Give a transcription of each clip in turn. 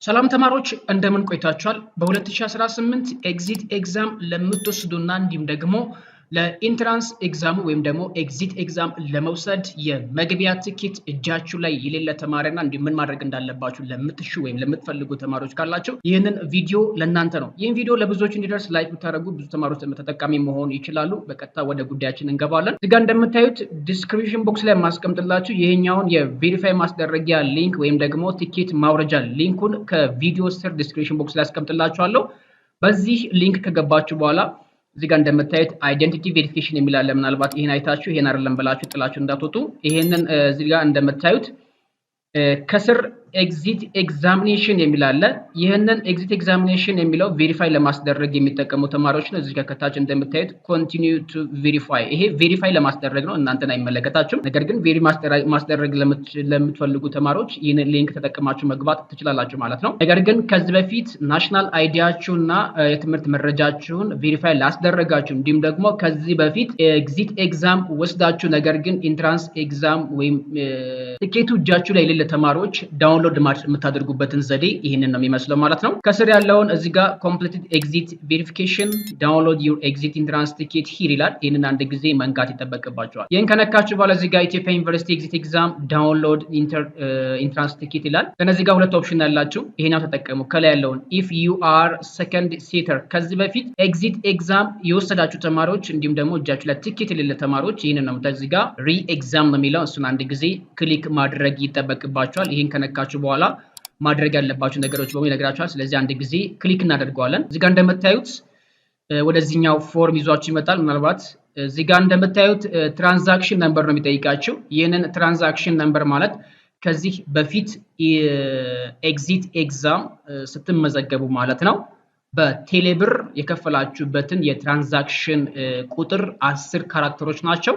ሰላም ተማሪዎች እንደምን ቆይታችኋል? በ2018 ኤግዚት ኤግዛም ለምትወስዱና እንዲሁም ደግሞ ለኢንትራንስ ኤግዛሙ ወይም ደግሞ ኤግዚት ኤግዛም ለመውሰድ የመግቢያ ትኬት እጃችሁ ላይ የሌለ ተማሪና እንዲሁም ምን ማድረግ እንዳለባችሁ ለምትሹ ወይም ለምትፈልጉ ተማሪዎች ካላችሁ ይህንን ቪዲዮ ለእናንተ ነው። ይህን ቪዲዮ ለብዙዎች እንዲደርስ ላይክ ብታደርጉ ብዙ ተማሪዎች ተጠቃሚ መሆን ይችላሉ። በቀጥታ ወደ ጉዳያችን እንገባለን። እዚህ ጋር እንደምታዩት ዲስክሪፕሽን ቦክስ ላይ ማስቀምጥላችሁ ይሄኛውን የቬሪፋይ ማስደረጊያ ሊንክ ወይም ደግሞ ትኬት ማውረጃ ሊንኩን ከቪዲዮ ስር ዲስክሪፕሽን ቦክስ ላይ አስቀምጥላችኋለሁ። በዚህ ሊንክ ከገባችሁ በኋላ እዚህ ጋር እንደምታዩት አይደንቲቲ ቬሪፊኬሽን የሚል አለ። ምናልባት ይሄን አይታችሁ ይሄን አይደለም ብላችሁ ጥላችሁ እንዳትወጡ። ይሄንን እዚህ ጋር እንደምታዩት ከስር ኤግዚት ኤግዛሚኔሽን የሚል አለ። ይሄንን ኤግዚት ኤግዛሚኔሽን የሚለው ቬሪፋይ ለማስደረግ የሚጠቀሙ ተማሪዎች ነው። እዚህ ጋር ከታች እንደምታዩት ኮንቲኒዩ ቱ ቬሪፋይ፣ ይሄ ቬሪፋይ ለማስደረግ ነው፣ እናንተን አይመለከታችሁም። ነገር ግን ማስደረግ ለምትፈልጉ ተማሪዎች ይህንን ሊንክ ተጠቅማችሁ መግባት ትችላላችሁ ማለት ነው። ነገር ግን ከዚህ በፊት ናሽናል አይዲያችሁና የትምህርት መረጃችሁን ቬሪፋይ ላስደረጋችሁ እንዲሁም ደግሞ ከዚህ በፊት ኤግዚት ኤግዛም ወስዳችሁ ነገር ግን ኢንትራንስ ኤግዛም ወይም ትኬቱ እጃችሁ ላይ የሌለ ተማሪዎች ዳውንሎድ የምታደርጉበትን ዘዴ ይህንን ነው የሚመስለው ማለት ነው። ከስር ያለውን እዚህ ጋር ኮምፕሊትድ ኤግዚት ቬሪፊኬሽን ዳውንሎድ ዩር ኤግዚት ኢንትራንስ ቲኬት ሂር ይላል። ይህንን አንድ ጊዜ መንካት ይጠበቅባቸዋል። ይህን ከነካችሁ በኋላ እዚህ ጋር ኢትዮጵያ ዩኒቨርሲቲ ኤግዚት ኤግዛም ዳውንሎድ ኢንትራንስ ቲኬት ይላል። ከነዚህ ጋር ሁለት ኦፕሽን ያላችሁ ይሄኛው ተጠቀሙ። ከላይ ያለውን ኢፍ ዩ አር ሰከንድ ሴተር ከዚህ በፊት ኤግዚት ኤግዛም የወሰዳችሁ ተማሪዎች እንዲሁም ደግሞ እጃችሁ ላይ ቲኬት የሌለ ተማሪዎች ይህንን ነው እዚህ ጋር ሪ ኤግዛም ነው የሚለው፣ እሱን አንድ ጊዜ ክሊክ ማድረግ ይጠበቅባቸዋል። ይህን ከነካችሁ በኋላ ማድረግ ያለባችሁ ነገሮች በሙሉ ይነግራችኋል። ስለዚህ አንድ ጊዜ ክሊክ እናደርገዋለን። እዚህ ጋር እንደምታዩት ወደዚህኛው ፎርም ይዟችሁ ይመጣል። ምናልባት እዚህ ጋር እንደምታዩት ትራንዛክሽን ነምበር ነው የሚጠይቃችሁ። ይህንን ትራንዛክሽን ነምበር ማለት ከዚህ በፊት ኤግዚት ኤግዛም ስትመዘገቡ ማለት ነው በቴሌብር የከፈላችሁበትን የትራንዛክሽን ቁጥር 10 ካራክተሮች ናቸው።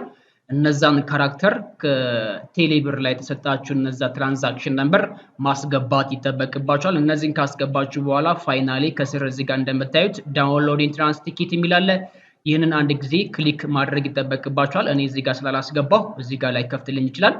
እነዛን ካራክተር ከቴሌብር ላይ የተሰጣችሁ እነዛ ትራንዛክሽን ነምበር ማስገባት ይጠበቅባችኋል። እነዚህን ካስገባችሁ በኋላ ፋይናሊ ከስር እዚህ ጋር እንደምታዩት ዳውንሎድ ኢንትራንስ ቲኬት የሚል አለ። ይህንን አንድ ጊዜ ክሊክ ማድረግ ይጠበቅባችኋል። እኔ እዚህ ጋር ስላላስገባሁ እዚህ ጋር ላይ ከፍትልኝ ይችላል።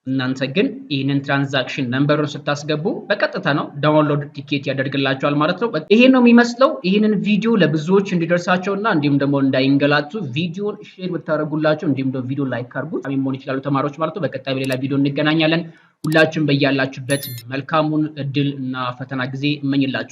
እናንተ ግን ይህንን ትራንዛክሽን ነምበሩን ስታስገቡ በቀጥታ ነው ዳውንሎድ ቲኬት ያደርግላችኋል ማለት ነው። ይሄን ነው የሚመስለው። ይህንን ቪዲዮ ለብዙዎች እንዲደርሳቸውና እንዲሁም ደግሞ እንዳይንገላቱ ቪዲዮን ሼር ብታደርጉላቸው እንዲሁም ደግሞ ቪዲዮ ላይክ አድርጉ መሆን ይችላሉ ተማሪዎች ማለት ነው። በቀጣይ በሌላ ቪዲዮ እንገናኛለን። ሁላችሁም በያላችሁበት መልካሙን እድል እና ፈተና ጊዜ እመኝላችኋለሁ።